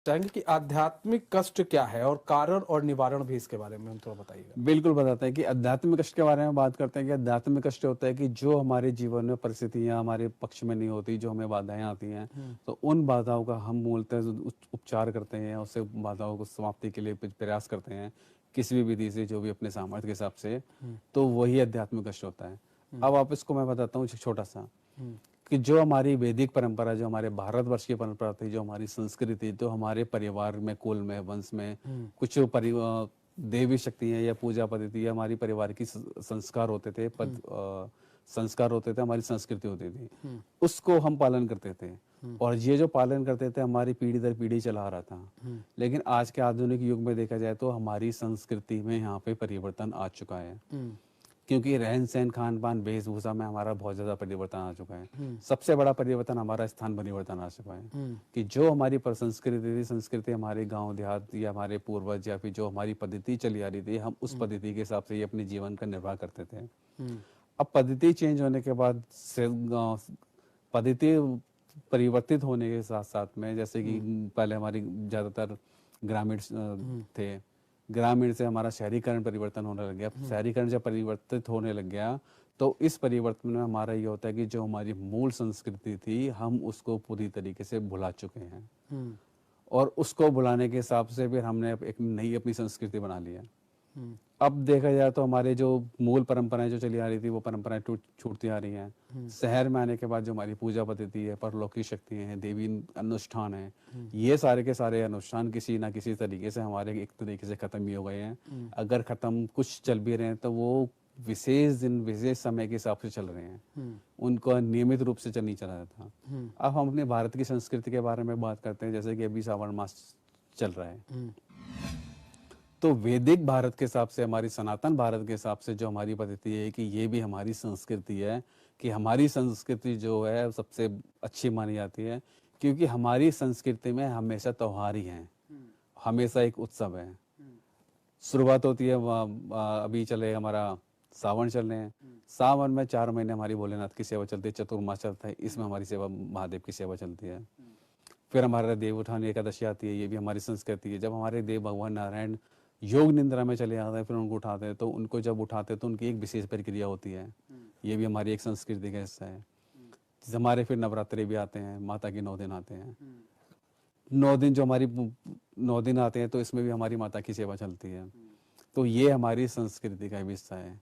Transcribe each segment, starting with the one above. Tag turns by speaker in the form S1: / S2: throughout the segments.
S1: चाहेंगे कि आध्यात्मिक कष्ट क्या है और कारण और निवारण भी इसके बारे में हम थोड़ा बताइएगा।
S2: बिल्कुल बताते हैं कि आध्यात्मिक कष्ट के बारे में बात करते हैं कि आध्यात्मिक कष्ट होता है कि जो हमारे जीवन में परिस्थितियां हमारे पक्ष में नहीं होती, जो हमें बाधाएं आती हैं, तो उन बाधाओं का हम मूलतः उपचार करते हैं, उससे बाधाओं को समाप्ति के लिए प्रयास करते हैं किसी भी विधि से, जो भी अपने सामर्थ्य के हिसाब से, तो वही आध्यात्मिक कष्ट होता है। अब आप इसको मैं बताता हूँ छोटा सा, कि जो हमारी वैदिक परंपरा, जो हमारे भारतवर्ष की परंपरा थी, जो हमारी संस्कृति, तो हमारे परिवार में, कुल में, वंश में कुछ देवी शक्ति है या पूजा पद्धति या हमारी परिवार की संस्कार होते थे, संस्कार होते थे, हमारी संस्कृति होती थी, उसको हम पालन करते थे। और ये जो पालन करते थे हमारी पीढ़ी दर पीढ़ी चला आ रहा था। लेकिन आज के आधुनिक युग में देखा जाए तो हमारी संस्कृति में यहाँ पे परिवर्तन आ चुका है, क्योंकि रहन सहन, खान पान, वेशभूषा में हमारा बहुत ज्यादा परिवर्तन आ चुका है। सबसे बड़ा परिवर्तन हमारा स्थान परिवर्तन आ चुका है, कि जो हमारी संस्कृति थी, संस्कृति हमारे गांव देहात या हमारे पूर्वज या फिर जो हमारी पद्धति चली आ रही थी, हम उस पद्धति के हिसाब से ही अपने जीवन का निर्वाह करते थे। अब पद्धति चेंज होने के बाद, पद्धति परिवर्तित होने के साथ साथ में, जैसे कि पहले हमारी ज्यादातर ग्रामीण थे, ग्रामीण से हमारा शहरीकरण परिवर्तन होने लग गया। शहरीकरण जब परिवर्तित होने लग गया तो इस परिवर्तन में हमारा ये होता है कि जो हमारी मूल संस्कृति थी, हम उसको पूरी तरीके से भुला चुके हैं। और उसको भुलाने के हिसाब से फिर हमने एक नई अपनी संस्कृति बना ली है। अब देखा जाए तो हमारे जो मूल परंपराएं जो चली आ रही थी, वो परंपराएं छूटती आ रही हैं। शहर में आने के बाद जो हमारी पूजा पद्धति है, परलौकिक शक्तियां हैं, देवी अनुष्ठान है, ये सारे के सारे अनुष्ठान किसी ना किसी तरीके से हमारे एक तरीके से खत्म ही हो गए हैं। अगर खत्म कुछ चल भी रहे हैं तो वो विशेष दिन, विशेष समय के हिसाब से चल रहे हैं, उनको नियमित रूप से नहीं चला जाता। अब हम अपने भारत की संस्कृति के बारे में बात करते हैं, जैसे कि अभी श्रावण मास चल रहा है, तो वैदिक भारत के हिसाब से, हमारी सनातन भारत के हिसाब से जो हमारी पद्धति है कि ये भी हमारी संस्कृति है, कि हमारी संस्कृति जो है सबसे अच्छी मानी जाती है, क्योंकि हमारी संस्कृति में हमेशा त्योहार ही हैं, हमेशा एक उत्सव है। शुरुआत होती है, अभी चले हमारा सावन चल रहे हैं, सावन में 4 महीने हमारी भोलेनाथ की सेवा चलती है, चतुर्मास चलता है, इसमें हमारी सेवा, महादेव की सेवा चलती है। फिर हमारा देव उठान एकादशी आती है, ये भी हमारी संस्कृति है। जब हमारे देव भगवान नारायण योग निद्रा में चले जाते हैं, फिर उनको उठाते हैं, तो उनको जब उठाते हैं तो उनकी एक विशेष प्रक्रिया होती है, ये भी हमारी एक संस्कृति का हिस्सा है। हमारे फिर नवरात्रि भी आते हैं, माता के 9 दिन आते हैं, 9 दिन जो हमारी 9 दिन आते हैं, तो इसमें भी हमारी माता की सेवा चलती है। तो ये हमारी संस्कृति का हिस्सा है।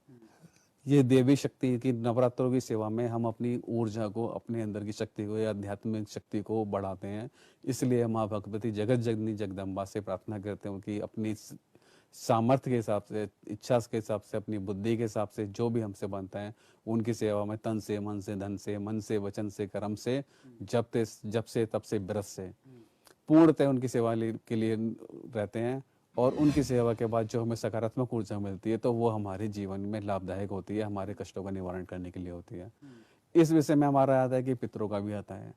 S2: ये देवी शक्ति की नवरात्रों की सेवा में हम अपनी ऊर्जा को, अपने अंदर की शक्ति को या आध्यात्मिक शक्ति को बढ़ाते हैं। इसलिए माँ भगवती जगत जननी जगदम्बा से प्रार्थना करते हैं कि अपनी सामर्थ्य के हिसाब से, इच्छा के हिसाब से, अपनी बुद्धि के हिसाब से जो भी हमसे बनता है, उनकी सेवा में तन से, मन से, धन से, मन से, वचन से, कर्म से, जब से तब से व्रत से पूर्णतः उनकी सेवा के लिए रहते हैं। और उनकी सेवा के बाद जो हमें सकारात्मक ऊर्जा मिलती है, तो वो हमारे जीवन में लाभदायक होती है, हमारे कष्टों का निवारण करने के लिए होती है। इस विषय में हमारा आता है कि पितरों का भी आता है।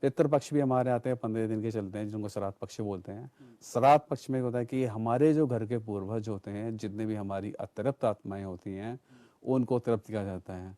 S2: पितृ पक्ष भी हमारे आते हैं, 15 दिन के चलते हैं, जिनको श्राद्ध पक्ष बोलते हैं। श्राद्ध पक्ष में होता है कि हमारे जो घर के पूर्वज होते हैं, जितने भी हमारी अतृप्त आत्माएं होती हैं, उनको तृप्त किया जाता है।